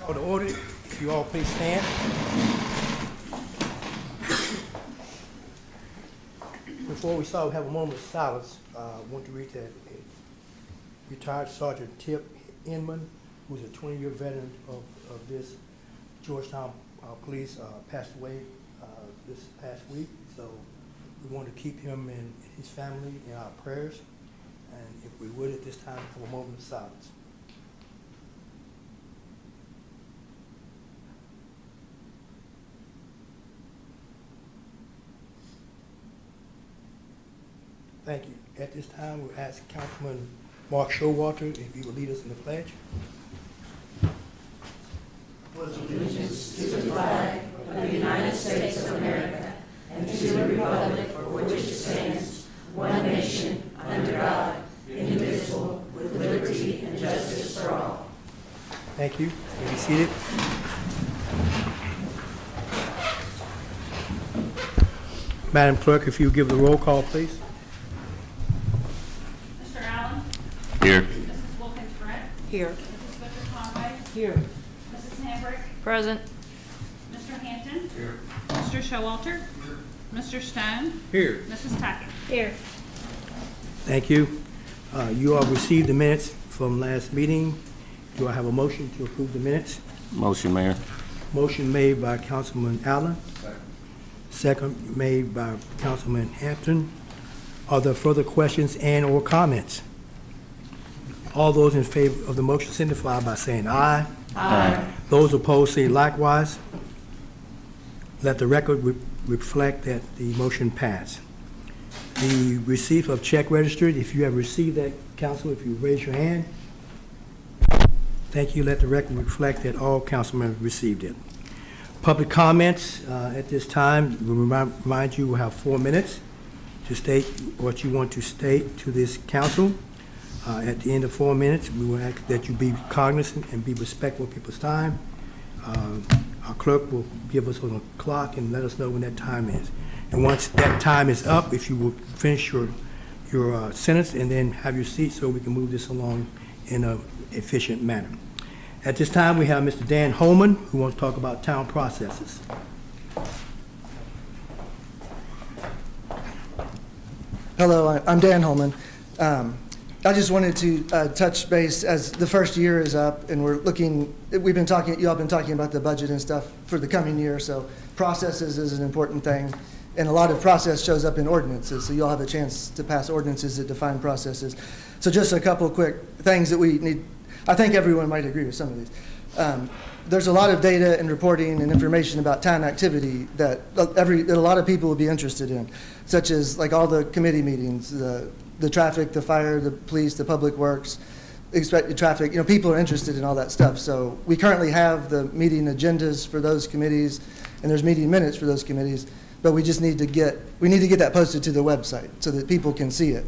Call to order. If you all please stand. Before we start, we have a moment of silence. I want to read that retired Sergeant Tip Inman, who's a 20-year veteran of this Georgetown police, passed away this past week. So we want to keep him and his family in our prayers. And if we would at this time, have a moment of silence. Thank you. At this time, we'll ask Councilman Mark Showalter if he will lead us in the pledge. Pledge allegiance to the flag of the United States of America and to the republic for which it stands, one nation, under God, indivisible, with liberty and justice for all. Thank you. You may be seated. Madam Clerk, if you give the roll call, please. Mr. Allen? Here. Mrs. Wilkins-Brett? Here. Mrs. Butcher-Conway? Here. Mrs. Hambrick? Present. Mr. Hampton? Here. Mr. Showalter? Here. Mr. Stone? Here. Mrs. Tackett? Here. Thank you. You all received the minutes from last meeting. Do I have a motion to approve the minutes? Motion, Mayor. Motion made by Councilman Allen. Second made by Councilman Hampton. Are there further questions and or comments? All those in favor of the motion signify by saying aye. Aye. Those opposed say likewise. Let the record reflect that the motion passed. The receipt of check registered, if you have received that, council, if you raise your hand. Thank you. Let the record reflect that all councilmen received it. Public comments at this time. We remind you we'll have 4 minutes to state what you want to state to this council. At the end of 4 minutes, we will ask that you be cognizant and be respectful of people's time. Our clerk will give us on the clock and let us know when that time is. And once that time is up, if you will finish your sentence and then have your seat so we can move this along in an efficient manner. At this time, we have Mr. Dan Holman, who wants to talk about town processes. Hello, I'm Dan Holman. I just wanted to touch base as the first year is up, and y'all been talking about the budget and stuff for the coming year, so processes is an important thing, and a lot of process shows up in ordinances, so you'll have a chance to pass ordinances that define processes. So just a couple quick things that we need. I think everyone might agree with some of these. There's a lot of data and reporting and information about town activity that a lot of people will be interested in, such as like all the committee meetings, the traffic, the fire, the police, the public works, expected traffic. People are interested in all that stuff. So we currently have the meeting agendas for those committees, and there's meeting minutes for those committees. But we just need to get that posted to the website so that people can see it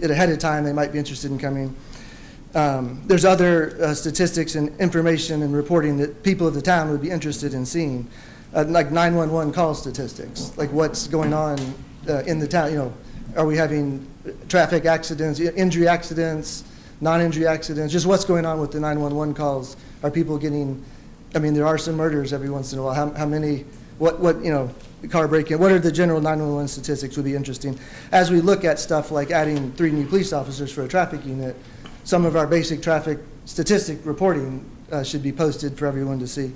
ahead of time. They might be interested in coming. There's other statistics and information and reporting that people of the town would be interested in seeing, like 911 call statistics, like what's going on in the town. Are we having traffic accidents, injury accidents, non-injury accidents, just what's going on with the 911 calls? Are people getting, there are some murders every once in a while. How many, car break-in, what are the general 911 statistics would be interesting. As we look at stuff like adding 3 new police officers for a traffic unit, some of our basic traffic statistic reporting should be posted for everyone to see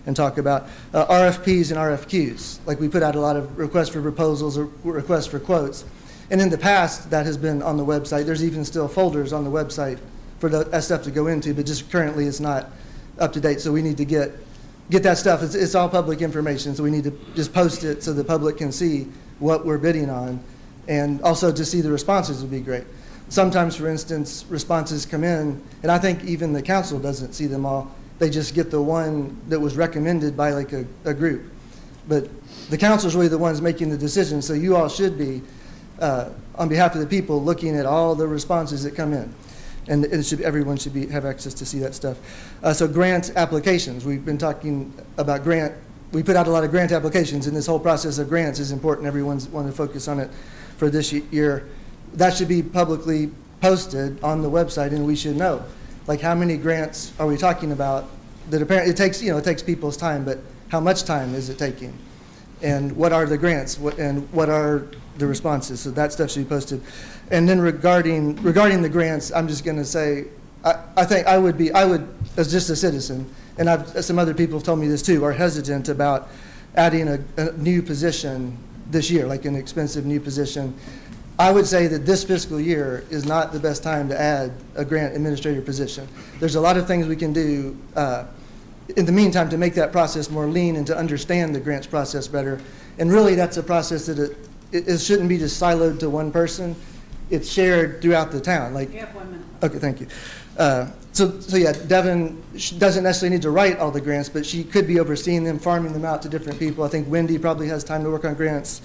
and talk about. RFPs and RFQs, like we put out a lot of requests for proposals or requests for quotes. And in the past, that has been on the website. There's even still folders on the website for that stuff to go into, but just currently it's not up to date. So we need to get that stuff. It's all public information, so we need to just post it so the public can see what we're bidding on. And also to see the responses would be great. Sometimes, for instance, responses come in, and I think even the council doesn't see them all. They just get the one that was recommended by like a group. But the council is really the ones making the decision, so you all should be, on behalf of the people, looking at all the responses that come in. And everyone should have access to see that stuff. So grant applications, we've been talking about we put out a lot of grant applications, and this whole process of grants is important. Everyone's wanting to focus on it for this year. That should be publicly posted on the website, and we should know, like, how many grants are we talking about that apparently it takes people's time, but how much time is it taking? And what are the grants? What are the responses? So that stuff should be posted. And then regarding the grants, I'm just going to say, I think I would, as just a citizen, and some other people have told me this too, are hesitant about adding a new position this year, like an expensive new position. I would say that this fiscal year is not the best time to add a grant administrator position. There's a lot of things we can do in the meantime to make that process more lean and to understand the grants process better. And really, that's a process that it shouldn't be just siloed to one person. It's shared throughout the town. Like, You have 1 minute. okay, thank you. So yeah, Devin doesn't necessarily need to write all the grants, but she could be overseeing them, farming them out to different people. I think Wendy probably has time to work on grants.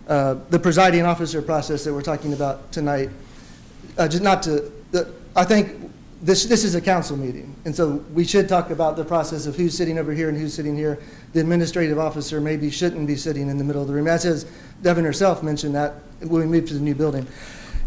The presiding officer process that we're talking about tonight, I think this is a council meeting, and so we should talk about the process of who's sitting over here and who's sitting here. The administrative officer maybe shouldn't be sitting in the middle of the room, as Devin herself mentioned that when we moved to the new building.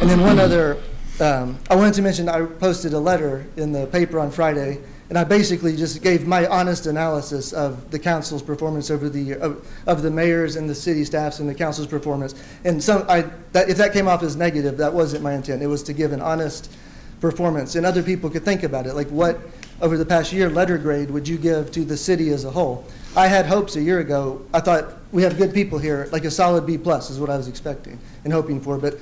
And then one other, I wanted to mention, I posted a letter in the paper on Friday, and I basically just gave my honest analysis of the council's performance over the year, of the mayors and the city staffs and the council's performance. And if that came off as negative, that wasn't my intent. It was to give an honest performance, and other people could think about it. Like, what, over the past year, letter grade would you give to the city as a whole? I had hopes a year ago. I thought we have good people here, like a solid B+ is what I was expecting and hoping for, but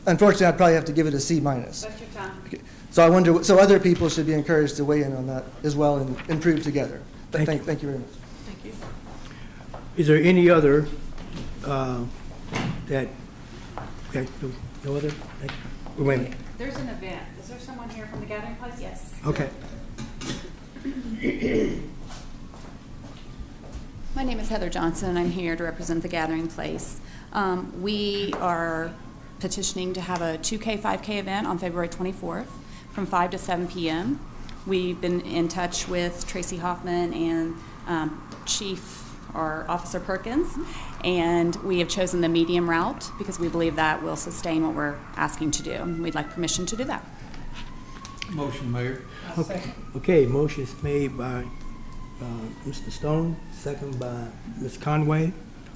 unfortunately, I'd probably have to give it a C-. That's your time. Okay. So I wonder, so other people should be encouraged to weigh in on that as well and improve together. But thank you very much. Thank you. Is there any other okay, no other? Thank you. Wait a minute. There's an event. Is there someone here from the gathering place? Yes. Okay. My name is Heather Johnson. I'm here to represent the Gathering Place. We are petitioning to have a 2K, 5K event on February 24th from 5 to 7 p.m. We've been in touch with Tracy Hoffman and Chief or Officer Perkins, and we have chosen the medium route because we believe that will sustain what we're asking to do. We'd like permission to do that. Motion, Mayor. Okay, motion is made by Mr. Stone, second by Ms. Conway.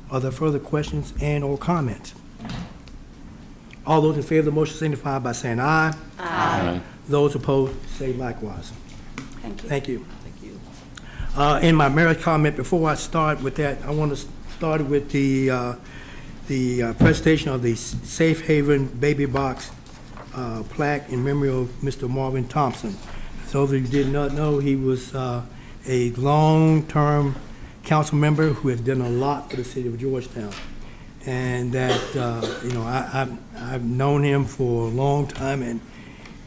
Are there further questions and/or comments? All those in favor of the motion signify by saying aye. Aye. Those opposed, say likewise. Thank you. Thank you. In my mayor's comment, before I start with that, I want to start with the presentation of the Safe Haven Baby Box plaque in memory of Mr. Marvin Thompson. So those of you who did not know, he was a long-term council member who has done a lot for the city of Georgetown. And that, I've known him for a long time, and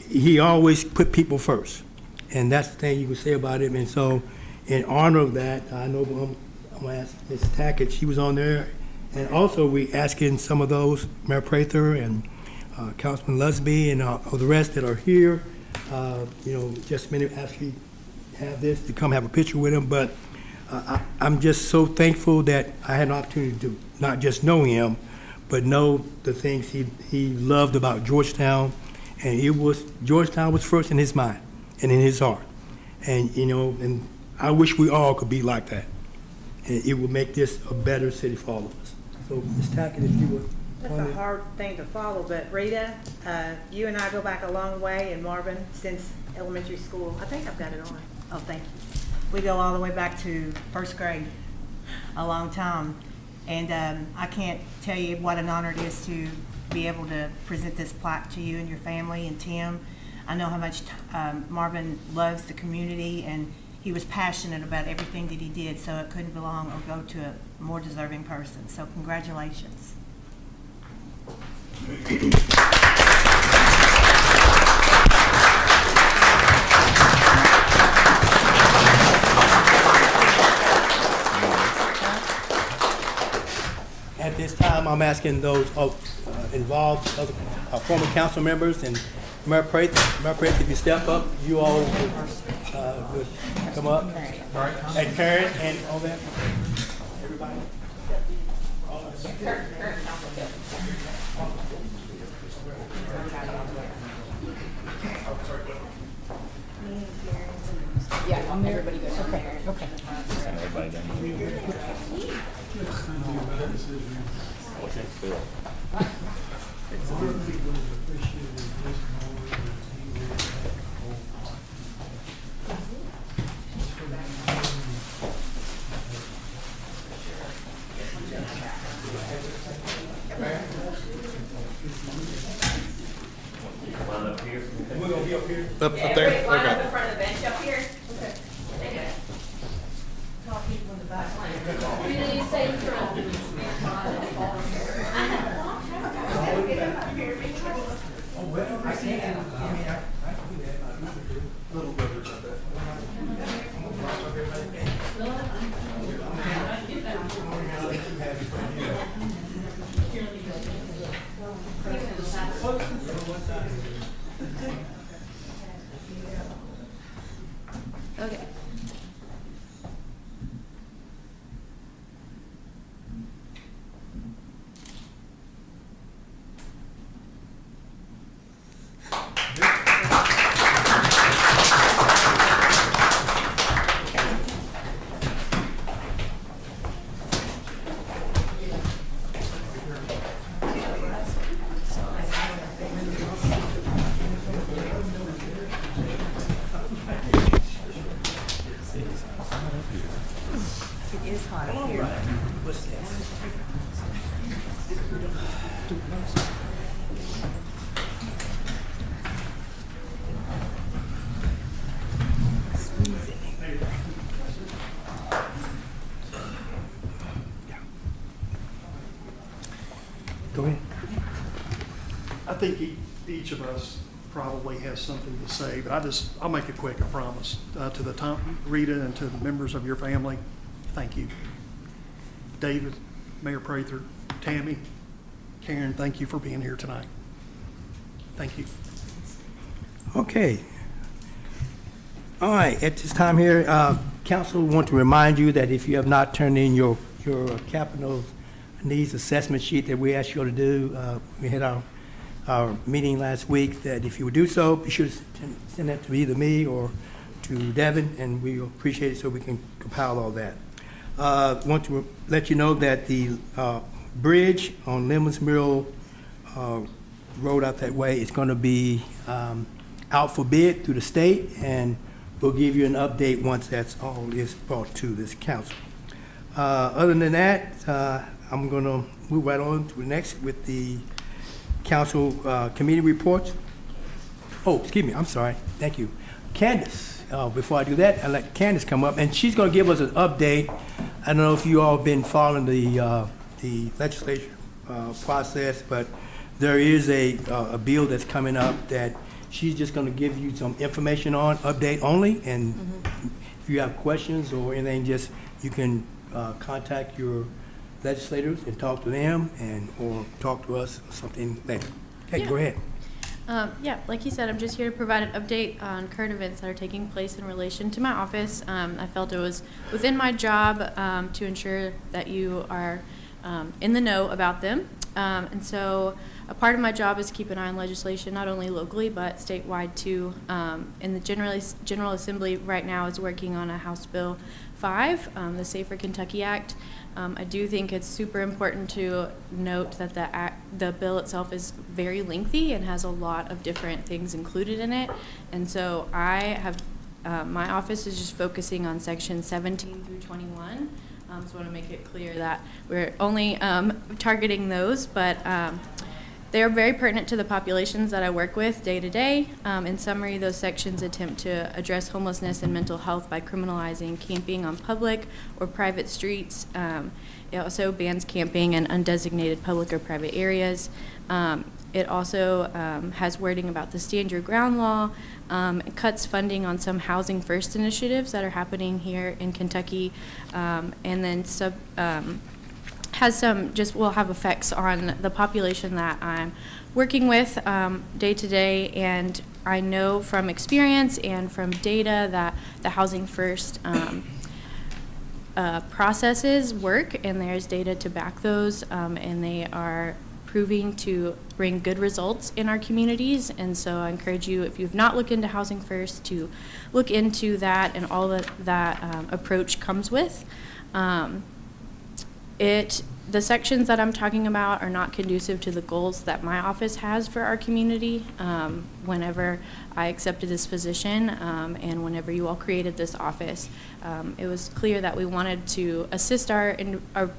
he always put people first. And that's the thing you can say about him. And so, in honor of that, I know I'm going to ask Ms. Tackett, she was on there. And also, we asking some of those, Mayor Prather and Councilman Lusby and all the rest that are here, just a minute, actually have this to come have a picture with him. But I'm just so thankful that I had an opportunity to not just know him, but know the things he loved about Georgetown. And Georgetown was first in his mind and in his heart. And, and I wish we all could be like that. And it would make this a better city for all of us. So, Ms. Tackett, if you would. That's a hard thing to follow, but Rita, you and I go back a long way, and Marvin, since elementary school. I think I've got it on. Oh, thank you. We go all the way back to first grade, a long time. And I can't tell you what an honor it is to be able to present this plaque to you and your family and Tim. I know how much Marvin loves the community, and he was passionate about everything that he did, so it couldn't belong or go to a more deserving person. So congratulations. At this time, I'm asking those involved, former council members and Mayor Prather, if you step up, you all would come up. And Karen and all that. Everybody. Yeah, everybody goes from there. Up there? Line up Okay. in front of the bench up here. Okay. Go ahead. I think each of us probably has something to say, but I'll make it quick, I promise. To the Rita and to the members of your family, thank you. David, Mayor Prather, Tammy, Karen, thank you for being here tonight. Thank you. Okay. All right, at this time here, council want to remind you that if you have not turned in your capital needs assessment sheet that we asked you to do, we had our meeting last week, that if you would do so, be sure to send that to either me or to Devin, and we appreciate it so we can compile all that. Want to let you know that the bridge on Lemons Mill Road out that way is going to be out for bid through the state, and we'll give you an update once that's all is brought to this council. Other than that, I'm going to move right on to the next with the council committee reports. Oh, excuse me, I'm sorry. Thank you. Candace, before I do that, I'll let Candace come up, and she's going to give us an update. I don't know if you all have been following the legislature process, but there is a bill that's coming up that she's just going to give you some information on, update only, and if you have questions or anything, just you can contact your legislators and talk to them, or talk to us or something later. Okay, Yeah. go ahead. Yeah, like you said, I'm just here to provide an update on current events that are taking place in relation to my office. I felt it was within my job to ensure that you are in the know about them. And so a part of my job is to keep an eye on legislation, not only locally, but statewide too. And the General Assembly right now is working on a House Bill 5, the Safer Kentucky Act. I do think it's super important to note that the bill itself is very lengthy and has a lot of different things included in it. And so I have, my office is just focusing on section 17 through 21. So I want to make it clear that we're only targeting those, but they are very pertinent to the populations that I work with day to day. In summary, those sections attempt to address homelessness and mental health by criminalizing camping on public or private streets. It also bans camping in undesignated public or private areas. It also has wording about the Stand Your Ground law. It cuts funding on some Housing First initiatives that are happening here in Kentucky, and then has some will have effects on the population that I'm working with day to day. And I know from experience and from data that the Housing First processes work, and there's data to back those, and they are proving to bring good results in our communities. And so I encourage you, if you've not looked into Housing First, to look into that and all that approach comes with. The sections that I'm talking about are not conducive to the goals that my office has for our community. Whenever I accepted this position and whenever you all created this office, it was clear that we wanted to assist our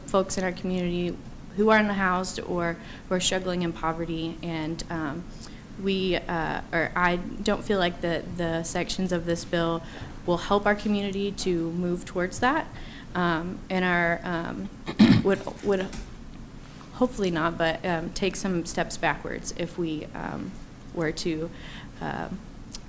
folks in our community who are unhoused or who are struggling in poverty. And I don't feel like the sections of this bill will help our community to move towards that. And our would hopefully not, but take some steps backwards if we were to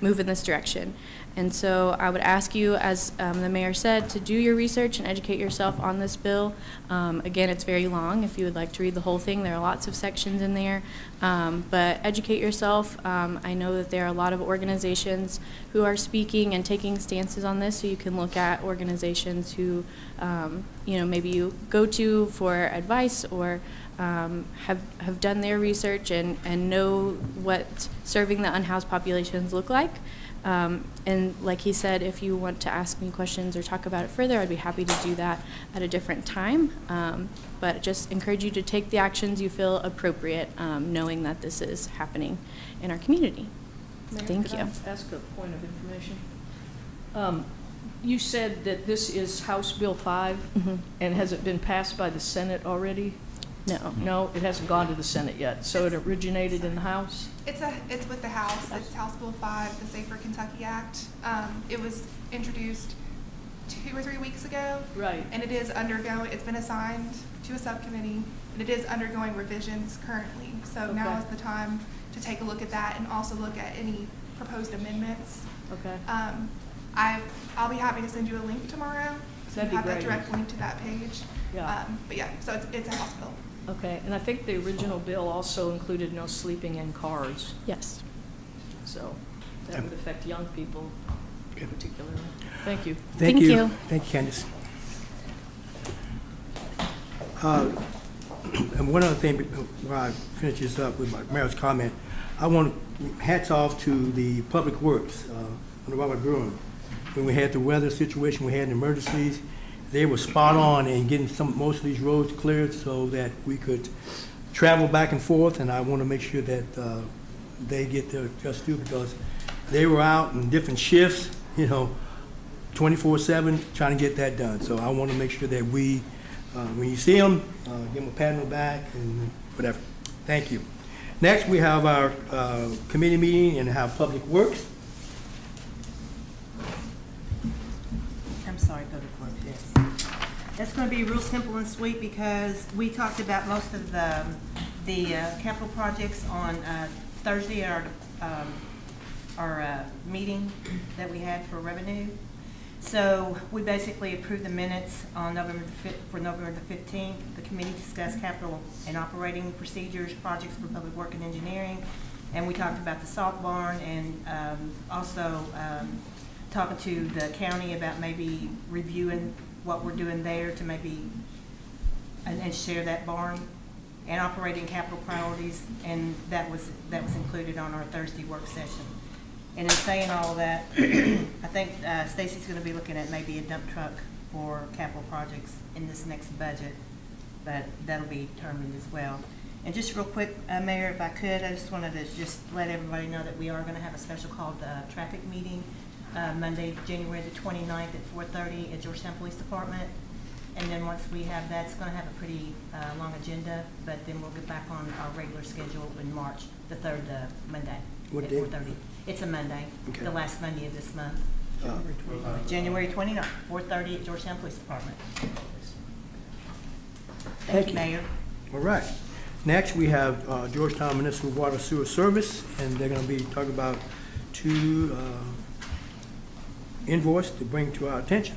move in this direction. And so I would ask you, as the mayor said, to do your research and educate yourself on this bill. Again, it's very long. If you would like to read the whole thing, there are lots of sections in there. But educate yourself. I know that there are a lot of organizations who are speaking and taking stances on this, so you can look at organizations who maybe you go to for advice or have done their research and know what serving the unhoused populations look like. And like he said, if you want to ask me questions or talk about it further, I'd be happy to do that at a different time. But just encourage you to take the actions you feel appropriate, knowing that this is happening in our community. Mayor, Thank could you. I ask a point of information? You said that this is House Bill 5, and has it been passed by the Senate already? No. No, it hasn't gone to the Senate yet, so it originated in the House? It's with the House. It's House Bill 5, the Safer Kentucky Act. It was introduced 2 or 3 weeks ago. Right. And it is undergoing, it's been assigned to a subcommittee, and it is undergoing revisions currently. So now is the time to take a look at that and also look at any proposed amendments. Okay. I'll be happy to send you a link tomorrow. So That'd you be have that great. direct link to that page. Yeah. But yeah, so it's a House bill. Okay, and I think the original bill also included no sleeping in cars, Yes. so that would affect young people particularly. Thank you. Thank you. Thank you, Candace. And one other thing, before I finish this up with my mayor's comment, I want hats off to the Public Works, under Robert Bruin. When we had the weather situation, we had emergencies, they were spot on in getting most of these roads cleared so that we could travel back and forth, and I want to make sure that they get their just due, because they were out in different shifts, 24/7, trying to get that done. So I want to make sure that we, when you see them, give them a pat on the back and whatever. Thank you. Next, we have our committee meeting and have Public Works. I'm sorry, go to clerk, yes. That's going to be real simple and sweet because we talked about most of the capital projects on Thursday at our meeting that we had for revenue. So we basically approved the minutes on November the 15th. The committee discussed capital and operating procedures, projects for public work and engineering, and we talked about the salt barn and also talking to the county about maybe reviewing what we're doing there to maybe and share that barn and operating capital priorities, and that was included on our Thursday work session. And in saying all that, I think Stacy's going to be looking at maybe a dump truck for capital projects in this next budget, but that'll be determined as well. And just real quick, Mayor, if I could, I just wanted to just let everybody know that we are going to have a special called traffic meeting Monday, January the 29th at 4:30 at Georgetown Police Department. And then once we have that, it's going to have a pretty long agenda, but then we'll get back on our regular schedule in March, the third Monday at 4:30. It's a Monday, Okay. the last Monday of this month. January 29th, 4:30 at Georgetown Police Department. Thank you, Mayor. All right. Next, we have Georgetown Municipal Water Sewer Service, and they're going to be talking about 2 invoices to bring to our attention.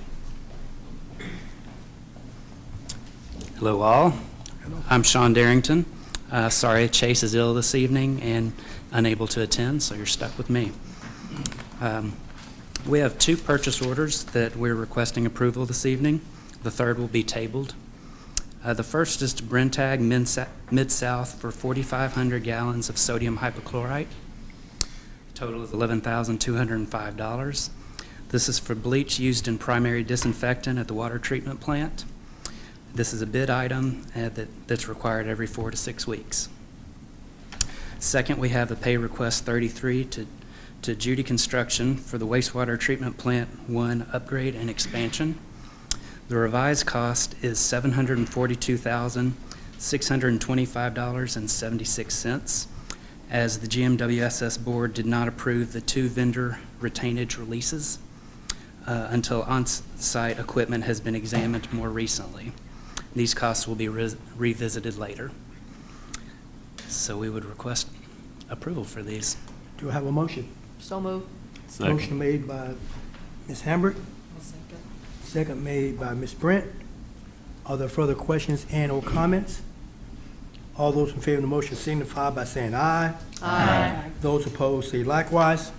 Hello all. I'm Sean Darrington. Sorry Chase is ill this evening and unable to attend, so you're stuck with me. We have 2 purchase orders that we're requesting approval this evening. The third will be tabled. The first is to Brentag Mid-South for 4,500 gallons of sodium hypochlorite. Total is $11,205. This is for bleach used in primary disinfectant at the water treatment plant. This is a bid item that's required every 4 to 6 weeks. Second, we have the pay request 33 to Judy Construction for the wastewater treatment plant 1 upgrade and expansion. The revised cost is $742,625.76, as the GMWSS board did not approve the 2 vendor retainage releases until on-site equipment has been examined more recently. These costs will be revisited later. So we would request approval for these. Do I have a motion? So moved. Second. Motion made by Ms. Hambrick, second made by Ms. Brent. Are there further questions and/or comments? All those in favor of the motion signify by saying aye. Aye. Those opposed say likewise.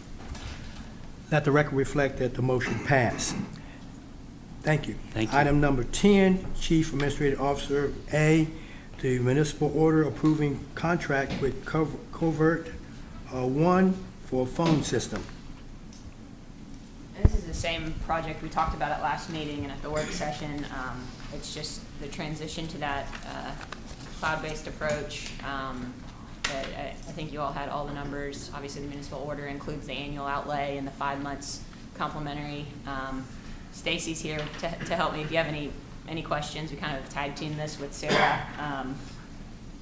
Let the record reflect that the motion passed. Thank you. Thank you. Item number 10, Chief Administrative Officer A, the municipal order approving contract with Covert One for a phone system. This is the same project we talked about at last meeting and at the work session. It's just the transition to that cloud-based approach. I think you all had all the numbers. Obviously, the municipal order includes the annual outlay and the 5 months complimentary. Stacy's here to help me if you have any questions. We kind of tag team this with Sarah,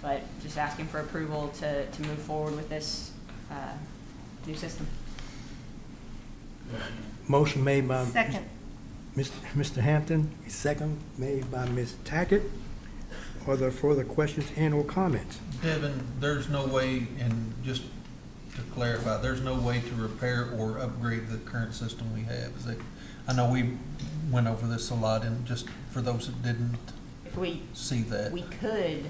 but just asking for approval to move forward with this new system. Motion made by Second. Mr. Hampton, second made by Ms. Tackett. Are there further questions and/or comments? Devin, there's no way, and just to clarify, there's no way to repair or upgrade the current system we have. Is that, I know we went over this a lot, and just for those that didn't If we see that. We could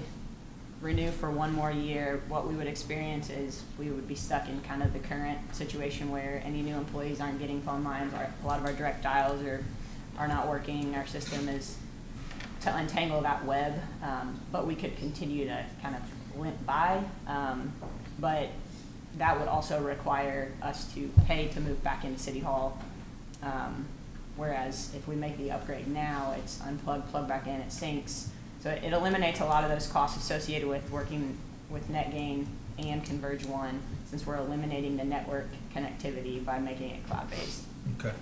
renew for 1 more year. What we would experience is we would be stuck in kind of the current situation where any new employees aren't getting phone lines. A lot of our direct dials are not working. Our system is to untangle that web, but we could continue to kind of limp by. But that would also require us to pay to move back into City Hall. Whereas if we make the upgrade now, it's unplug, plug back in, it syncs. So it eliminates a lot of those costs associated with working with NetGain and Converge One, since we're eliminating the network connectivity by making it cloud-based. Okay.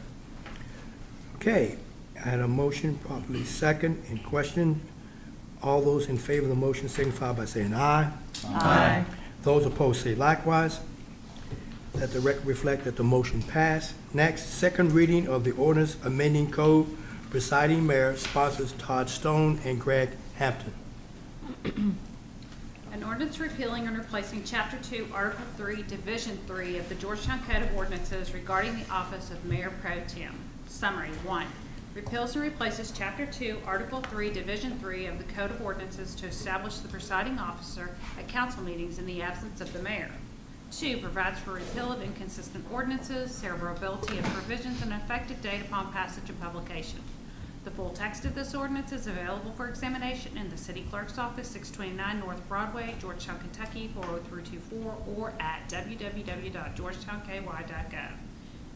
Okay, I had a motion, properly second, in question. All those in favor of the motion signify by saying aye. Aye. Those opposed say likewise. Let the record reflect that the motion passed. Next, second reading of the ordinance amending code. Presiding Mayor, sponsors Todd Stone and Greg Hampton. An ordinance repealing and replacing Chapter 2, Article 3, Division 3 of the Georgetown Code of Ordinances regarding the office of Mayor Pro Tem. Summary 1. Repeals and replaces Chapter 2, Article 3, Division 3 of the Code of Ordinances to establish the presiding officer at council meetings in the absence of the mayor. 2. Provides for repeal of inconsistent ordinances, severability of provisions, and effective date upon passage and publication. The full text of this ordinance is available for examination in the City Clerk's Office, 629 North Broadway, Georgetown, Kentucky, 40324, or at www.georgetownky.gov.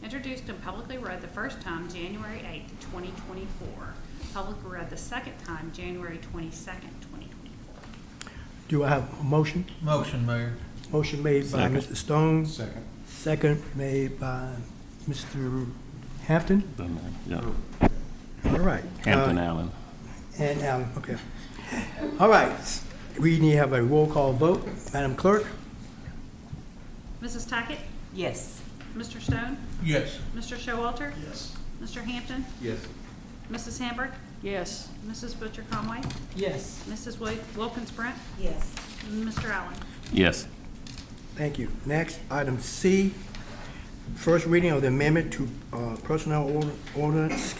Introduced and publicly read the first time January 8th, 2024. Publicly read the second time January 22nd, 2024. Do I have a motion? Motion, Mayor. Motion made by Second. Mr. Stone. Second. Second made by Mr. Hampton. Yeah. All right. Hampton Allen. And Allen, okay. All right, we need to have a roll call vote. Madam Clerk? Mrs. Tackett? Yes. Mr. Stone? Yes. Mr. Showalter? Yes. Mr. Hampton? Yes. Mrs. Hamburg? Yes. Mrs. Butcher Conway? Yes. Mrs. Wilkins Brent? Yes. Mr. Allen? Yes. Thank you. Next, item C, first reading of the amendment to personnel ordinance,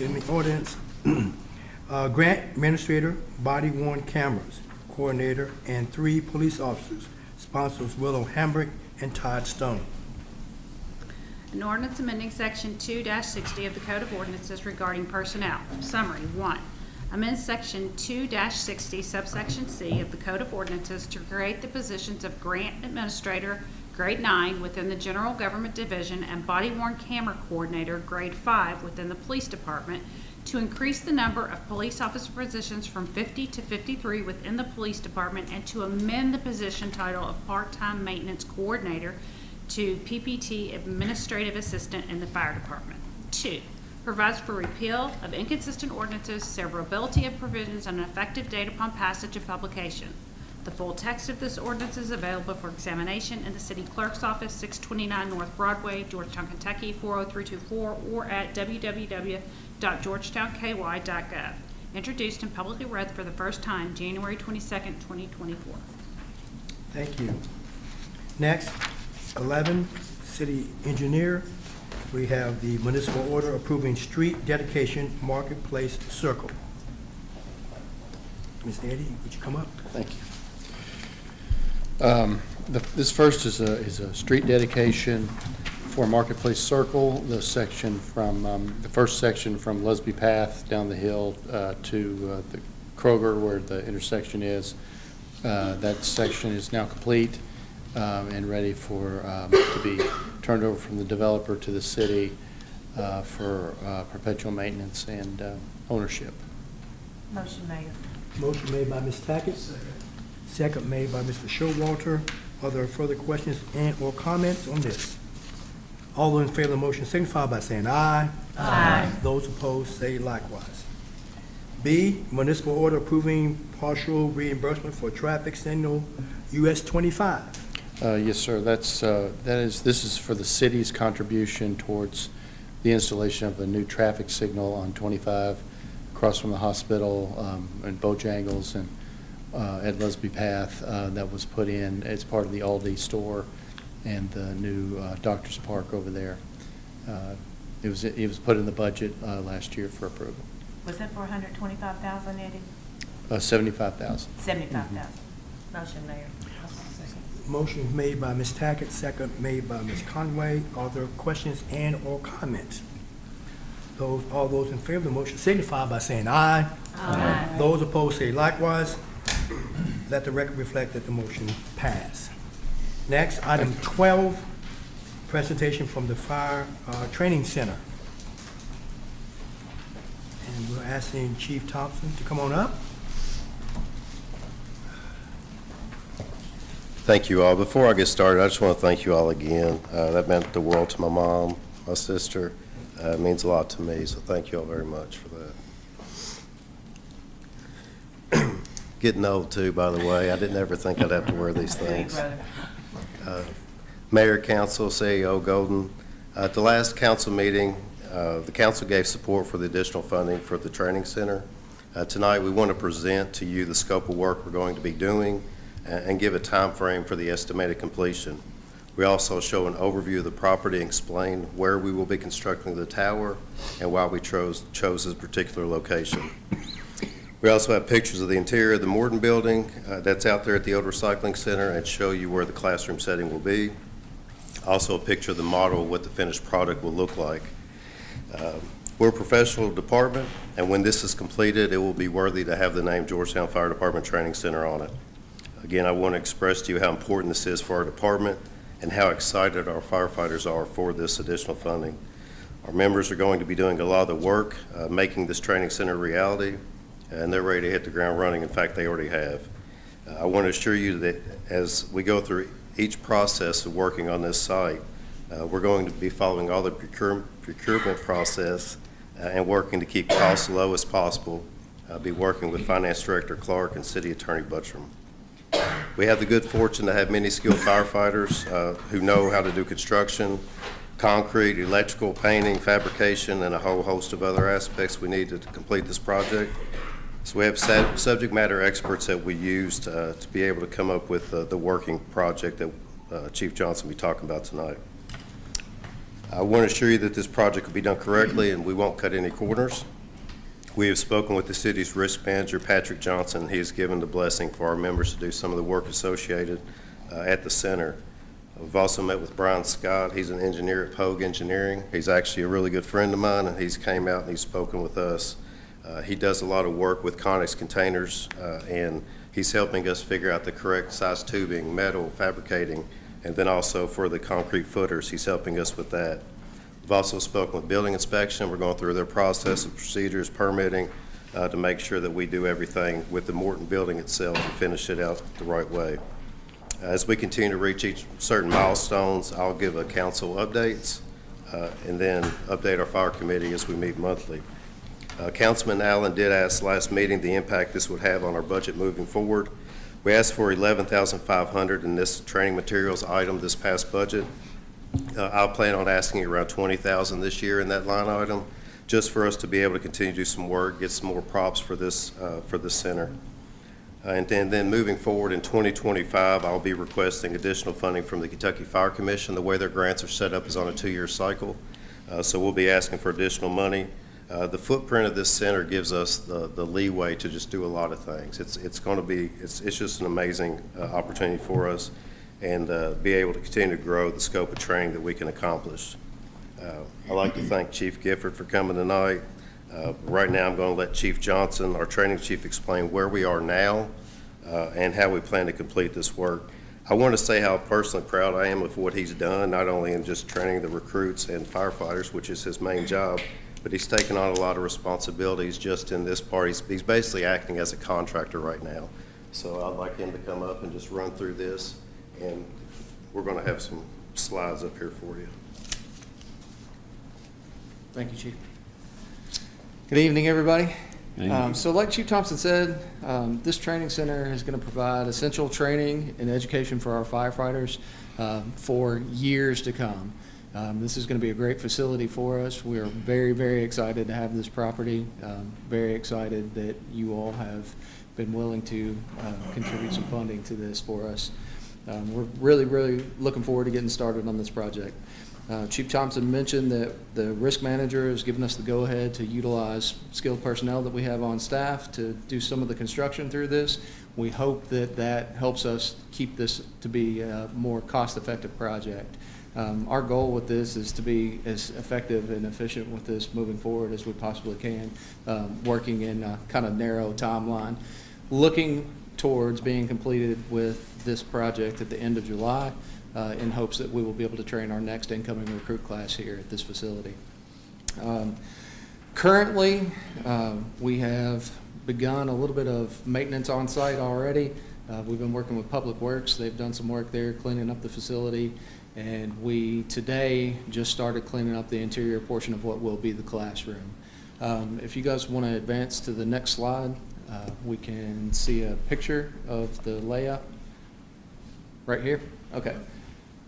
grant administrator, body-worn cameras, coordinator, and 3 police officers. Sponsors Willow Hambrick and Todd Stone. An ordinance amending Section 2-60 of the Code of Ordinances regarding personnel. Summary 1. Amend Section 2-60 subsection C of the Code of Ordinances to create the positions of Grant Administrator, Grade 9, within the General Government Division, and Body-worn Camera Coordinator, Grade 5, within the Police Department, to increase the number of police officer positions from 50 to 53 within the Police Department, and to amend the position title of Part-Time Maintenance Coordinator to PPT Administrative Assistant in the Fire Department. 2, provides for repeal of inconsistent ordinances, severability of provisions, and an effective date upon passage and publication. The full text of this ordinance is available for examination in the City Clerk's Office, 629 North Broadway, Georgetown, Kentucky, 40324, or at www.georgetownky.gov. Introduced and publicly read for the first time, January 22nd, 2024. Thank you. Next, 11, City Engineer. We have the municipal order approving street dedication Marketplace Circle. Mr. Eddie, would you come up? Thank you. This first is a street dedication for Marketplace Circle. The section from the first section from Lusby Path down the hill to the Kroger, where the intersection is. That section is now complete and ready for to be turned over from the developer to the city for perpetual maintenance and ownership. Motion, Mayor. Motion made by Ms. Tackett. Second made by Mr. Showalter. Are there further questions and or comments on this? All those in favor of the motion signify by saying aye. Aye. Those opposed say likewise. B, municipal order approving partial reimbursement for traffic signal US 25. Yes, sir. This is for the city's contribution towards the installation of a new traffic signal on 25 across from the hospital and Bojangles and at Lusby Path that was put in as part of the Aldi store and the new Doctor's Park over there. It was put in the budget last year for approval. Was that for 125,000, Eddie? 75,000. 75,000. Motion, Mayor. Motion made by Ms. Tackett, second made by Ms. Conway. Are there questions and or comments? All those in favor of the motion signify by saying aye. Aye. Those opposed say likewise. Let the record reflect that the motion passed. Next, item 12, presentation from the Fire Training Center. And we're asking Chief Thompson to come on up. Thank you all. Before I get started, I just want to thank you all again. That meant the world to my mom, my sister. It means a lot to me, so thank you all very much for that. Getting old too, by the way. I didn't ever think I'd have to wear these things. Mayor, Council, CEO Golden. At the last council meeting, the council gave support for the additional funding for the training center. Tonight, we want to present to you the scope of work we're going to be doing and give a time frame for the estimated completion. We also show an overview of the property and explain where we will be constructing the tower and why we chose this particular location. We also have pictures of the interior of the Morton building that's out there at the Old Recycling Center and show you where the classroom setting will be. Also a picture of the model of what the finished product will look like. We're a professional department, and when this is completed, it will be worthy to have the name Georgetown Fire Department Training Center on it. Again, I want to express to you how important this is for our department and how excited our firefighters are for this additional funding. Our members are going to be doing a lot of the work, making this training center a reality, and they're ready to hit the ground running. In fact, they already have. I want to assure you that as we go through each process of working on this site, we're going to be following all the procurement process and working to keep costs low as possible. I'll be working with Finance Director Clark and City Attorney Buttram. We have the good fortune to have many skilled firefighters who know how to do construction, concrete, electrical, painting, fabrication, and a whole host of other aspects we need to complete this project. So we have subject matter experts that we use to be able to come up with the working project that Chief Johnson will be talking about tonight. I want to assure you that this project will be done correctly and we won't cut any corners. We have spoken with the city's risk manager, Patrick Johnson. He has given the blessing for our members to do some of the work associated at the center. We've also met with Brian Scott. He's an engineer at Pogue Engineering. He's actually a really good friend of mine, and he's came out and he's spoken with us He does a lot of work with Conex containers, and he's helping us figure out the correct size tubing, metal, fabricating, and then also for the concrete footers, he's helping us with that. We've also spoken with building inspection. We're going through their process of procedures, permitting, to make sure that we do everything with the Morton building itself and finish it out the right way. As we continue to reach each certain milestones, I'll give a council updates and then update our fire committee as we meet monthly. Councilman Allen did ask last meeting the impact this would have on our budget moving forward. We asked for $11,500 in this training materials item this past budget. I'll plan on asking around $20,000 this year in that line item, just for us to be able to continue to do some work, get some more props for this center. And then moving forward in 2025, I'll be requesting additional funding from the Kentucky Fire Commission. The way their grants are set up is on a 2-year cycle, so we'll be asking for additional money. The footprint of this center gives us the leeway to just do a lot of things. It's going to be, it's just an amazing opportunity for us, and be able to continue to grow the scope of training that we can accomplish. I'd like to thank Chief Gifford for coming tonight. Right now, I'm going to let Chief Johnson, our training chief, explain where we are now and how we plan to complete this work. I want to say how personally proud I am of what he's done, not only in just training the recruits and firefighters, which is his main job, but he's taken on a lot of responsibilities just in this part. He's basically acting as a contractor right now. So I'd like him to come up and just run through this, and we're going to have some slides up here for you. Thank you, Chief. Good evening, everybody. So like Chief Thompson said, this training center is going to provide essential training and education for our firefighters for years to come. This is going to be a great facility for us. We are very, very excited to have this property. Very excited that you all have been willing to contribute some funding to this for us. We're really, really looking forward to getting started on this project. Chief Thompson mentioned that the risk manager has given us the go-ahead to utilize skilled personnel that we have on staff to do some of the construction through this. We hope that that helps us keep this to be a more cost-effective project. Our goal with this is to be as effective and efficient with this moving forward as we possibly can, working in a kind of narrow timeline, looking towards being completed with this project at the end of July, in hopes that we will be able to train our next incoming recruit class here at this facility. Currently, we have begun a little bit of maintenance on site already. We've been working with Public Works. They've done some work there cleaning up the facility, and we today just started cleaning up the interior portion of what will be the classroom. If you guys want to advance to the next slide, we can see a picture of the layout right here. Okay.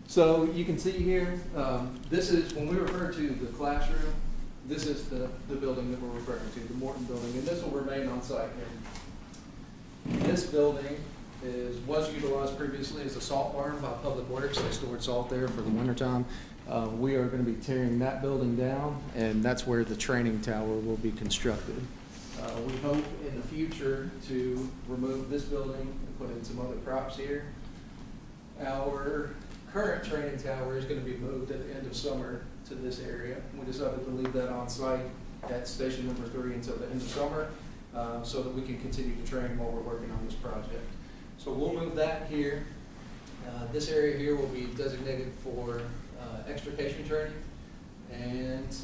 So you can see here, this is, when we refer to the classroom, this is the building that we're referring to, the Morton building, and this will remain on site here. This building was utilized previously as a salt barn by Public Works. They stored salt there for the wintertime. We are going to be tearing that building down, and that's where the training tower will be constructed. We hope in the future to remove this building and put in some other props here. Our current training tower is going to be moved at the end of summer to this area. We decided to leave that on site at station number 3 until the end of summer, so that we can continue to train while we're working on this project. So we'll move that here. This area here will be designated for extrication training, and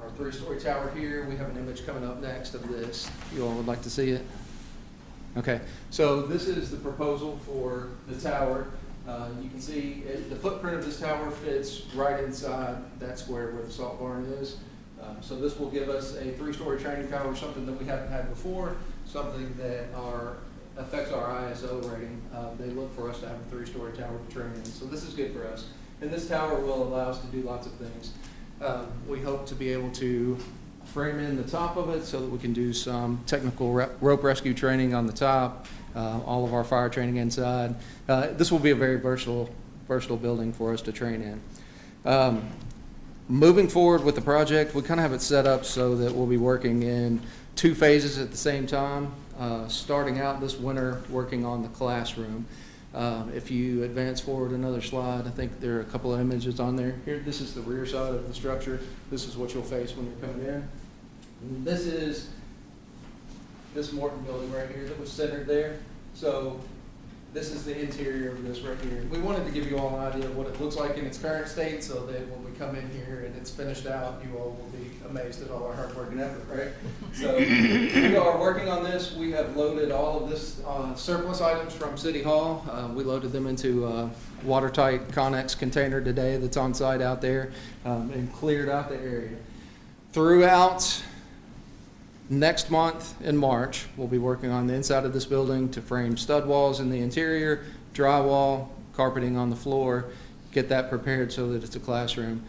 our 3-story tower here, we have an image coming up next of this. You all would like to see it? Okay, so this is the proposal for the tower. You can see the footprint of this tower fits right inside that square where the salt barn is. So this will give us a 3-story training tower, something that we haven't had before, something that affects our ISO rating. They look for us to have a 3-story tower to train in. So this is good for us. And this tower will allow us to do lots of things. We hope to be able to frame in the top of it so that we can do some technical rope rescue training on the top, all of our fire training inside. This will be a very versatile building for us to train in. Moving forward with the project, we kind of have it set up so that we'll be working in 2 phases at the same time. Starting out this winter, working on the classroom. If you advance forward another slide, I think there are a couple of images on there. Here, this is the rear side of the structure. This is what you'll face when you're coming in. And this is this Morton building right here that was centered there. So this is the interior of this right here. We wanted to give you all an idea of what it looks like in its current state, so that when we come in here and it's finished out, you all will be amazed at all our hard work and effort, right? So we are working on this. We have loaded all of this surplus items from City Hall. We loaded them into a watertight Connex container today that's on site out there, and cleared out the area. Throughout next month in March, we'll be working on the inside of this building to frame stud walls in the interior, drywall, carpeting on the floor, get that prepared so that it's a classroom.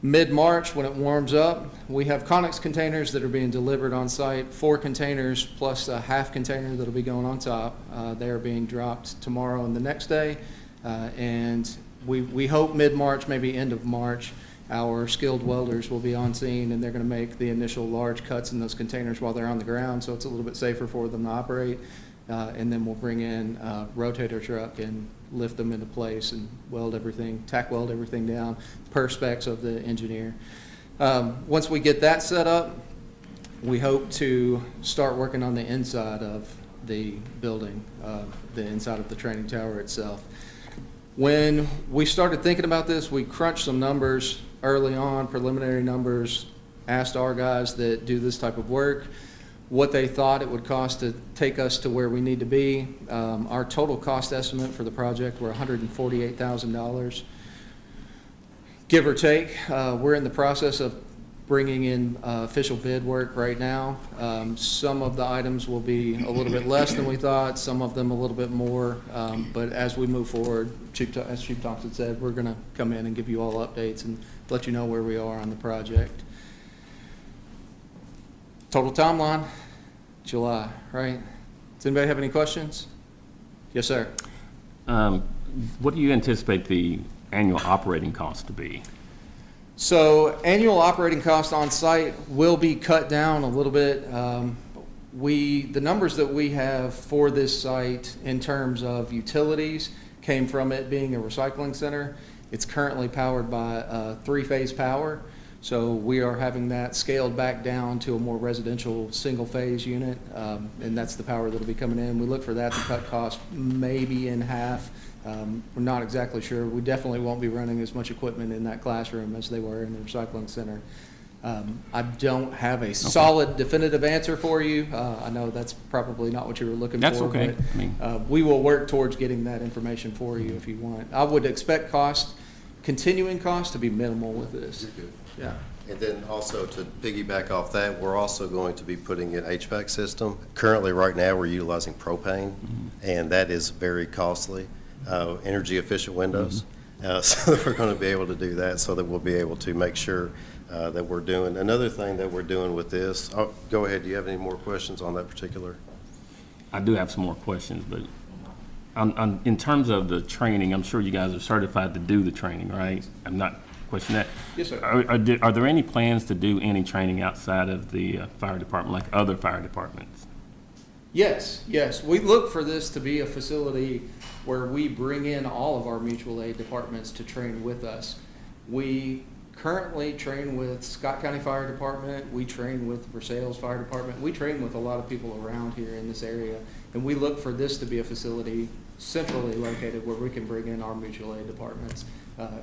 Mid-March, when it warms up, we have Connex containers that are being delivered on site, 4 containers plus a half container that'll be going on top. They are being dropped tomorrow and the next day, and we hope mid-March, maybe end of March, our skilled welders will be on scene, and they're going to make the initial large cuts in those containers while they're on the ground, so it's a little bit safer for them to operate. And then we'll bring in a rotator truck and lift them into place and weld everything, tack weld everything down per specs of the engineer. Once we get that set up, we hope to start working on the inside of the building, the inside of the training tower itself. When we started thinking about this, we crunched some numbers early on, preliminary numbers, asked our guys that do this type of work what they thought it would cost to take us to where we need to be. Our total cost estimate for the project were $148,000, give or take. We're in the process of bringing in official bid work right now. Some of the items will be a little bit less than we thought, some of them a little bit more, but as we move forward, as Chief Thompson said, we're going to come in and give you all updates and let you know where we are on the project. Total timeline, July, right? Does anybody have any questions? Yes, sir. What do you anticipate the annual operating cost to be? So annual operating cost on site will be cut down a little bit. The numbers that we have for this site in terms of utilities came from it being a recycling center. It's currently powered by 3-phase power. So we are having that scaled back down to a more residential single-phase unit, and that's the power that'll be coming in. We look for that to cut costs maybe in half. We're not exactly sure. We definitely won't be running as much equipment in that classroom as they were in the recycling center. I don't have a solid definitive answer for you. I know that's probably not what you were looking for. That's okay. But we will work towards getting that information for you if you want. I would expect continuing cost to be minimal with this. Yeah. And then also to piggyback off that, we're also going to be putting in HVAC system. Currently, right now, we're utilizing propane, and that is very costly. Energy efficient windows. So we're going to be able to do that so that we'll be able to make sure that we're doing. Another thing that we're doing with this, go ahead, do you have any more questions on that particular? I do have some more questions, but in terms of the training, I'm sure you guys are certified to do the training, right? I'm not questioning that. Yes, sir. Are there any plans to do any training outside of the fire department, like other fire departments? Yes, yes. We look for this to be a facility where we bring in all of our mutual aid departments to train with us. We currently train with Scott County Fire Department. We train with Versailles Fire Department. We train with a lot of people around here in this area. And we look for this to be a facility centrally located where we can bring in our mutual aid departments.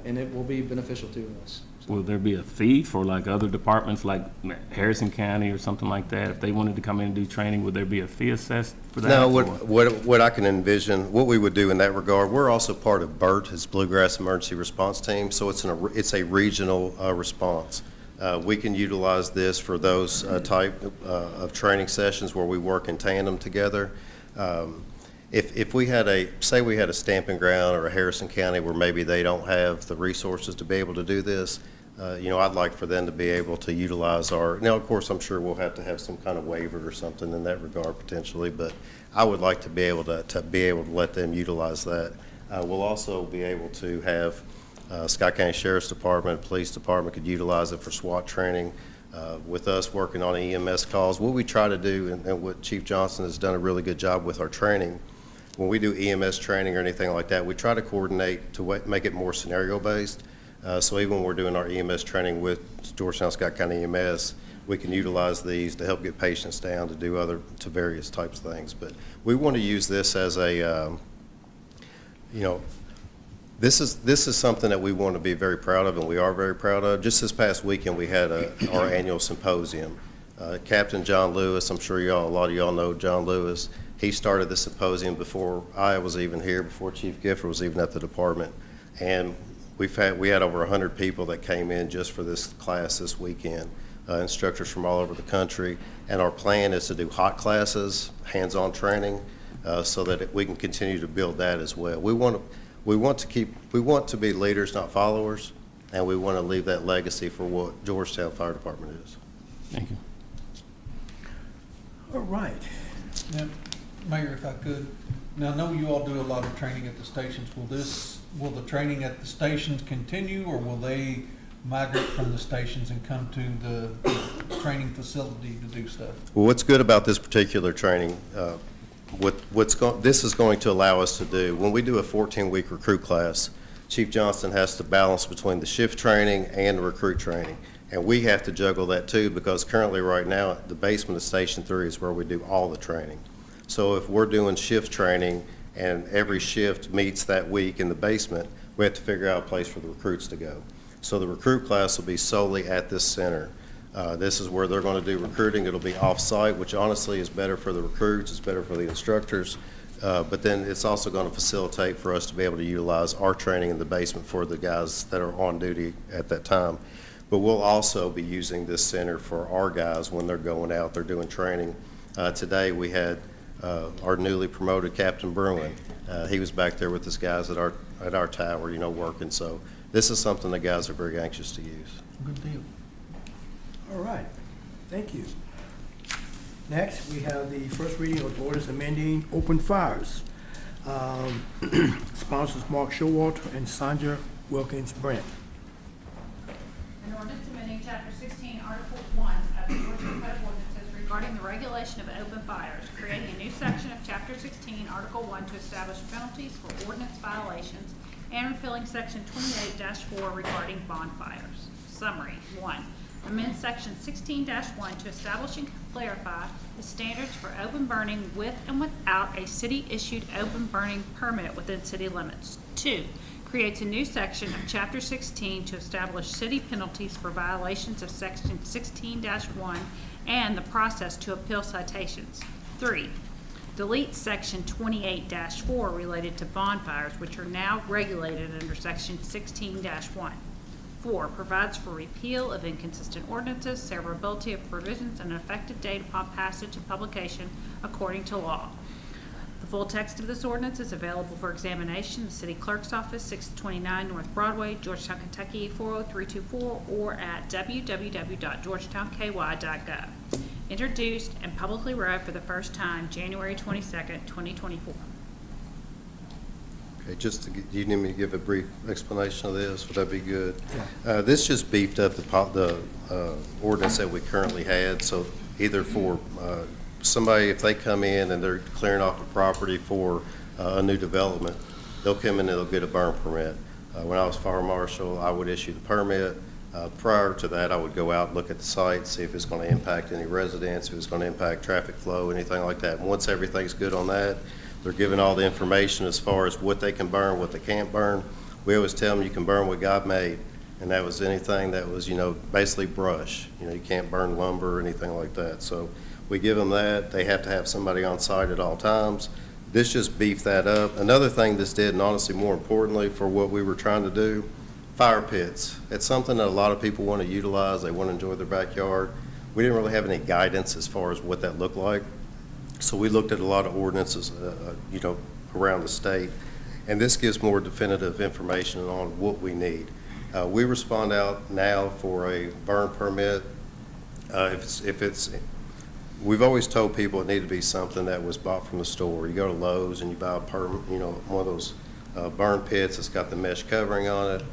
And it will be beneficial to us. Will there be a fee for like other departments like Harrison County or something like that? If they wanted to come in and do training, would there be a fee assessed for that? No, what I can envision, what we would do in that regard, we're also part of BERT, it's Bluegrass Emergency Response Team, so it's a regional response. We can utilize this for those type of training sessions where we work in tandem together. If we had say we had a stamping ground or a Harrison County where maybe they don't have the resources to be able to do this, I'd like for them to be able to utilize now of course I'm sure we'll have to have some kind of waiver or something in that regard potentially, but I would like to be able to let them utilize that. We'll also be able to have Scott County Sheriff's Department, Police Department could utilize it for SWAT training. With us working on EMS calls, what we try to do, and what Chief Johnson has done a really good job with our training, when we do EMS training or anything like that, we try to coordinate to make it more scenario based. So even when we're doing our EMS training with Georgetown Scott County EMS, we can utilize these to help get patients down to various types of things. But we want to use this as a, this is something that we want to be very proud of, and we are very proud of. Just this past weekend, we had our annual symposium. Captain John Lewis, I'm sure a lot of y'all know John Lewis. He started the symposium before I was even here, before Chief Gifford was even at the department. And we had over 100 people that came in just for this class this weekend, instructors from all over the country. And our plan is to do hot classes, hands-on training, so that we can continue to build that as well. We want to be leaders, not followers, and we want to leave that legacy for what Georgetown Fire Department is. Thank you. All right. Now, Mayor, if I could, now I know you all do a lot of training at the stations. Will the training at the stations continue, or will they migrate from the stations and come to the training facility to do stuff? Well, what's good about this particular training, this is going to allow us to do, when we do a 14-week recruit class, Chief Johnston has to balance between the shift training and the recruit training. And we have to juggle that too, because currently right now, the basement of Station 3 is where we do all the training. So if we're doing shift training and every shift meets that week in the basement, we have to figure out a place for the recruits to go. So the recruit class will be solely at this center. This is where they're going to do recruiting. It'll be off-site, which honestly is better for the recruits, it's better for the instructors, but then it's also going to facilitate for us to be able to utilize our training in the basement for the guys that are on duty at that time. But we'll also be using this center for our guys when they're going out, they're doing training. Today we had our newly promoted Captain Bruin. He was back there with his guys at our tower, working. So this is something the guys are very anxious to use. Good deal. All right, thank you. Next, we have the first reading of orders amending open fires. Sponsors Mark Showalter and Sandra Wilkins Brent. An ordinance amending Chapter 16, Article 1 of the Georgetown Code of Ordinances regarding the regulation of open fires, creating a new section of Chapter 16, Article 1 to establish penalties for ordinance violations, and repealing Section 28-4 regarding bonfires. Summary. 1. Amend Section 16-1 to establish and clarify the standards for open burning with and without a city-issued open burning permit within city limits. 2. Creates a new section of Chapter 16 to establish city penalties for violations of Section 16-1 and the process to appeal citations. 3. Deletes Section 28-4 related to bonfires, which are now regulated under Section 16-1. 4. Provides for repeal of inconsistent ordinances, severability of provisions, and an effective date upon passage and publication according to law. The full text of this ordinance is available for examination in the City Clerk's Office, 629 North Broadway, Georgetown, Kentucky, 40324, or at www.georgetownky.gov. Introduced and publicly read for the first time January 22nd, 2024. Okay, do you need me to give a brief explanation of this? Would that be good? Yeah. This just beefed up the ordinance that we currently had. So either for somebody, if they come in and they're clearing off a property for a new development, they'll come in and they'll get a burn permit. When I was fire marshal, I would issue the permit. Prior to that, I would go out and look at the site, see if it's going to impact any residents, if it's going to impact traffic flow, anything like that. And once everything's good on that, they're given all the information as far as what they can burn, what they can't burn. We always tell them you can burn what God made, and that was anything that was, basically brush. You can't burn lumber or anything like that. So we give them that. They have to have somebody on site at all times. This just beefed that up. Another thing this did, and honestly more importantly for what we were trying to do, fire pits. It's something that a lot of people want to utilize. They want to enjoy their backyard. We didn't really have any guidance as far as what that looked like. So we looked at a lot of ordinances, around the state, and this gives more definitive information on what we need. We respond out now for a burn permit. We've always told people it needed to be something that was bought from the store. You go to Lowe's and you buy one of those burn pits that's got the mesh covering on it.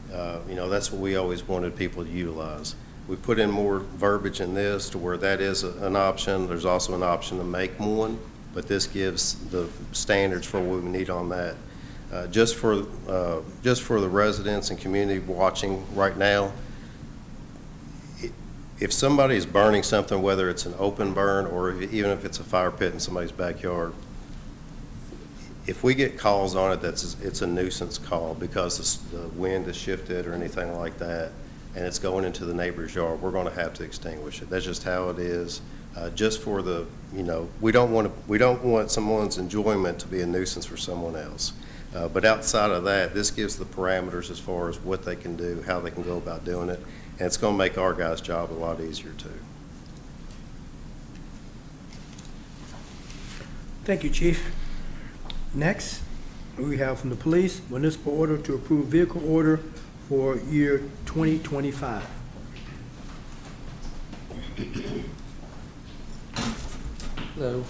That's what we always wanted people to utilize. We put in more verbiage in this to where that is an option. There's also an option to make one, but this gives the standards for what we need on that. Just for the residents and community watching right now, if somebody's burning something, whether it's an open burn or even if it's a fire pit in somebody's backyard, if we get calls on it, it's a nuisance call because the wind has shifted or anything like that, and it's going into the neighbor's yard, we're going to have to extinguish it. That's just how it is. Just for the, we don't want someone's enjoyment to be a nuisance for someone else. But outside of that, this gives the parameters as far as what they can do, how they can go about doing it, and it's going to make our guys' job a lot easier too. Thank you, Chief. Next, we have from the police, municipal order to approve vehicle order for year 2025. Hello.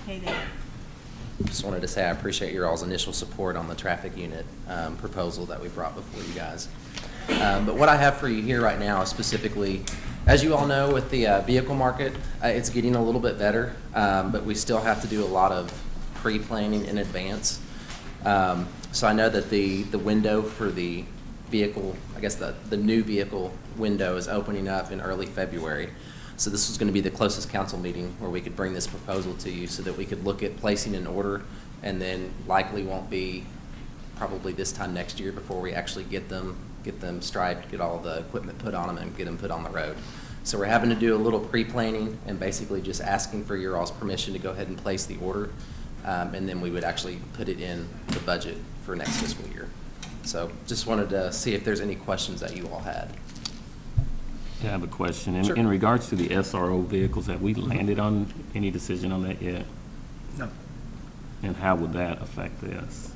Hey there. Just wanted to say I appreciate your all's initial support on the traffic unit proposal that we brought before you guys. But what I have for you here right now is specifically, as you all know, with the vehicle market, it's getting a little bit better, but we still have to do a lot of pre-planning in advance. So I know that the window for the vehicle, I guess the new vehicle window is opening up in early February. So this was going to be the closest council meeting where we could bring this proposal to you so that we could look at placing an order, and then likely won't be probably this time next year before we actually get them striped, get all the equipment put on them, and get them put on the road. So we're having to do a little pre-planning and basically just asking for your all's permission to go ahead and place the order, and then we would actually put it in the budget for next fiscal year. So just wanted to see if there's any questions that you all had. Yeah, I have a question. Sure. In regards to the SRO vehicles, have we landed on any decision on that yet? No. And how would that affect this?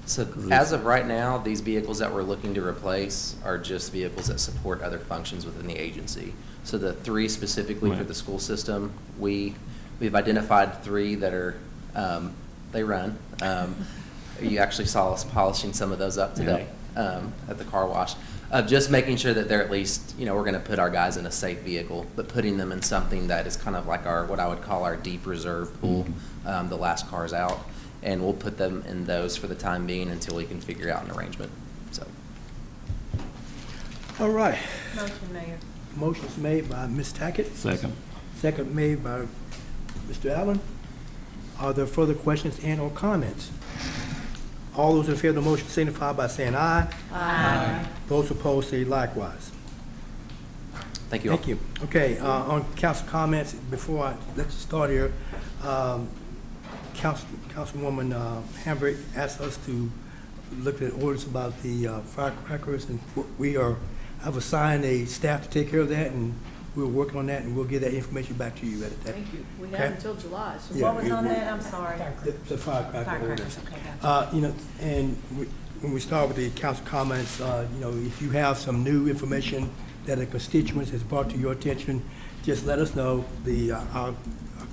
So as of right now, these vehicles that we're looking to replace are just vehicles that support other functions within the agency. So the three specifically for the school system, we've identified three that are, they run. You actually saw us polishing some of those up today at the car wash. Just making sure that they're at least, we're going to put our guys in a safe vehicle, but putting them in something that is kind of like what I would call our deep reserve pool, the last cars out. And we'll put them in those for the time being until we can figure out an arrangement. So. All right. Motion, Mayor. Motion's made by Ms. Tackett. Second. Second made by Mr. Allen. Are there further questions and or comments? All those in favor of the motion signify by saying aye. Aye. Those opposed say likewise. Thank you all. Thank you. Okay, on council comments, before I let you start here, Councilwoman Hambrick asked us to look at orders about the firecrackers, and I've assigned a staff to take care of that, and we're working on that, and we'll get that information back to you at that. Thank you. We Okay. have until July. So Yeah, What was on that? I'm sorry. The firecracker orders. Firecrackers, okay, gotcha. And when we start with the council comments, if you have some new information that a constituent has brought to your attention, just let us know. Our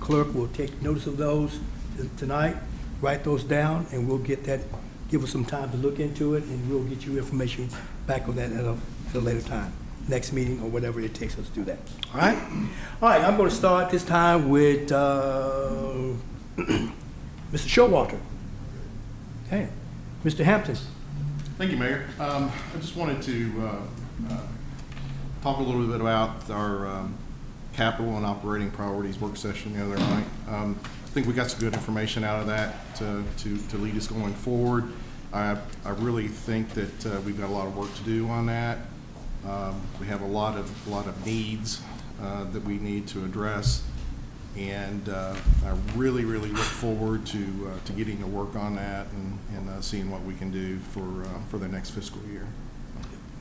clerk will take notice of those tonight, write those down, and we'll get that, give us some time to look into it, and we'll get you information back on that at a later time, next meeting or whatever it takes us to do that. All right? All right, I'm going to start this time with Mr. Showalter. Okay. Mr. Hampton. Thank you, Mayor. I just wanted to talk a little bit about our capital and operating priorities work session the other night. I think we got some good information out of that to lead us going forward. I really think that we've got a lot of work to do on that. We have a lot of needs that we need to address, and I really look forward to getting to work on that and seeing what we can do for the next fiscal year.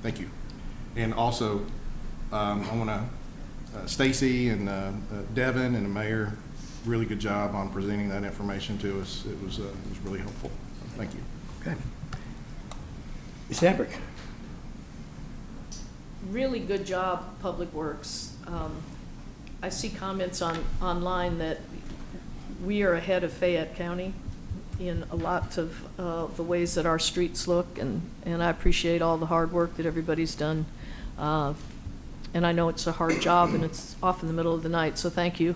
Thank you. And also, I want to Stacy and Devin and the mayor, really good job on presenting that information to us. It was really helpful. Thank you. Okay. Ms. Hambrick. really good job, Public Works. I see comments online that we are ahead of Fayette County in a lot of the ways that our streets look, and I appreciate all the hard work that everybody's done. And I know it's a hard job, and it's off in the middle of the night, so thank you.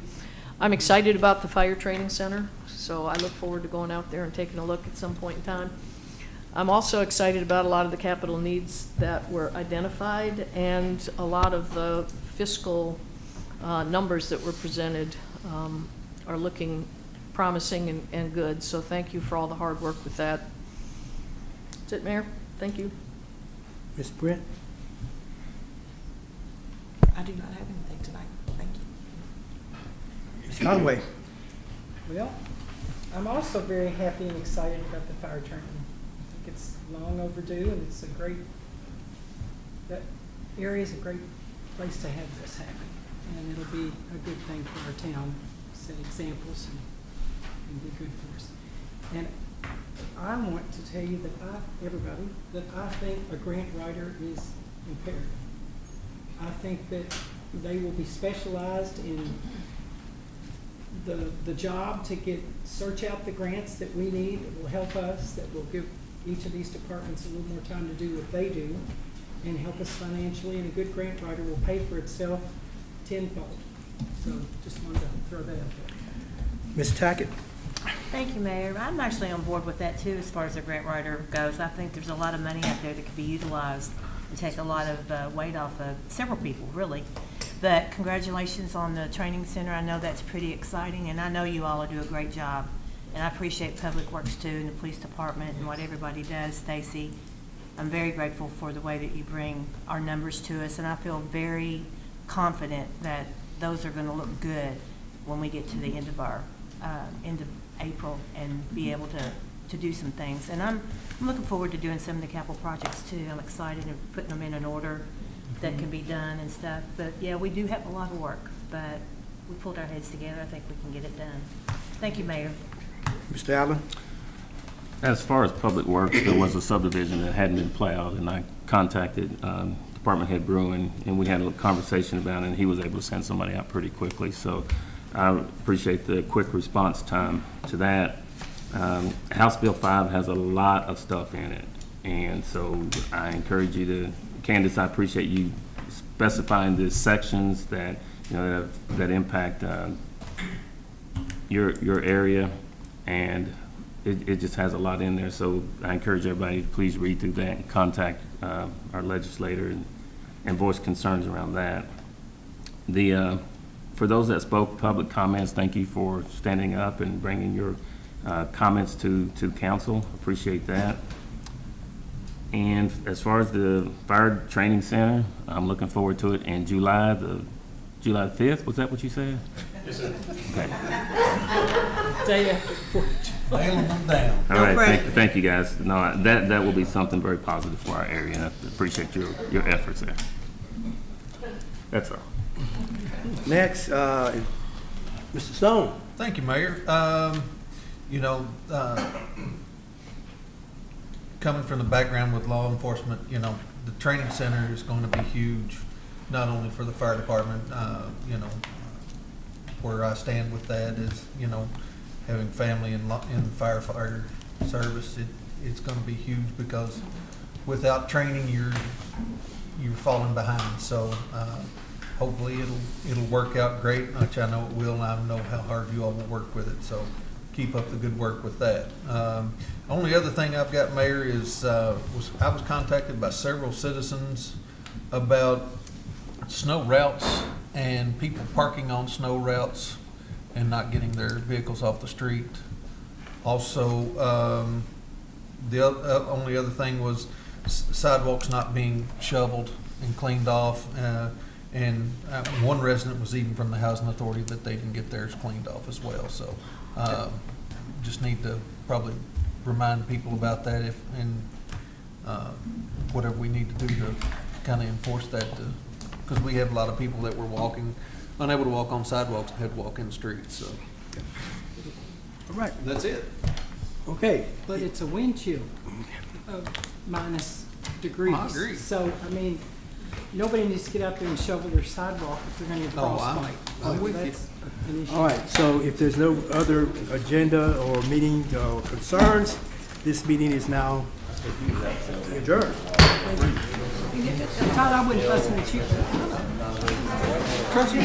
I'm excited about the Fire Training Center, so I look forward to going out there and taking a look at some point in time. I'm also excited about a lot of the capital needs that were identified and a lot of the fiscal numbers that were presented are looking promising and good. So thank you for all the hard work with that. That's it, Mayor. Thank you. Ms. Brent? I do not have anything tonight. Thank you. Ms. Conway? Well, I'm also very happy and excited about the fire training. I think it's long overdue, and it's a great, that area is a great place to have this happen. And it'll be a good thing for our town, set examples and be good for us. And I want to tell you that I think a grant writer is imperative. I think that they will be specialized in the job to search out the grants that we need, that will help us, that will give each of these departments a little more time to do what they do and help us financially, and a good grant writer will pay for itself tenfold. So just wanted to throw that out there. Ms. Tackett? Thank you, Mayor. I'm actually on board with that too, as far as the grant writer goes. I think there's a lot of money out there that could be utilized to take a lot of weight off of several people, really. But congratulations on the training center. I know that's pretty exciting, and I know you all do a great job. And I appreciate Public Works too, and the police department, and what everybody does. Stacy, I'm very grateful for the way that you bring our numbers to us, and I feel very confident that those are going to look good when we get to the end of April and be able to do some things. And I'm looking forward to doing some of the capital projects too. I'm excited and putting them in an order that can be done and stuff. But yeah, we do have a lot of work, but we pulled our heads together. I think we can get it done. Thank you, Mayor. Mr. Allen? As far as Public Works, there was a subdivision that hadn't been plowed, and I contacted Department Head Bruin, and we had a conversation about it, and he was able to send somebody out pretty quickly. So I appreciate the quick response time to that. House Bill 5 has a lot of stuff in it, and so I encourage you to, Candace, I appreciate you specifying the sections that, you know, that impact your area, and it just has a lot in there. So I encourage everybody to please read through that and contact our legislator and voice concerns around that. For those that spoke, public comments, thank you for standing up and bringing your comments to council. Appreciate that. And as far as the Fire Training Center, I'm looking forward to it in July, July 5th, was that what you said? Yes, sir. Okay. Day after. Nailing them down. All right, thank you guys. No, that will be something very positive for our area, and I appreciate your efforts there. That's all. Next, Mr. Stone. Thank you, Mayor. You know, coming from the background with law enforcement, you know, the training center is going to be huge, not only for the fire department. You know, where I stand with that is, you know, having family in firefighter service, it's going to be huge, because without training, you're falling behind. So hopefully it'll work out great, which I know it will, and I know how hard you all will work with it. So keep up the good work with that. Only other thing I've got, Mayor, is I was contacted by several citizens about snow routes and people parking on snow routes and not getting their vehicles off the street. Also, the only other thing was sidewalks not being shoveled and cleaned off. And one resident was even from the Housing Authority that they didn't get theirs cleaned off as well. So just need to probably remind people about that, and whatever we need to do to kind of enforce that, because we have a lot of people that were unable to walk on sidewalks and had to walk in the streets. So All right. that's it. Okay. But it's a wind chill of minus degrees. I agree. So, I mean, nobody needs to get out there and shovel their sidewalk if they're going to get frostbite. I'm with you. That's an issue. All right, so if there's no other agenda or meeting or concerns, this meeting is now adjourned. Todd, I wouldn't fuss with you. Trust me.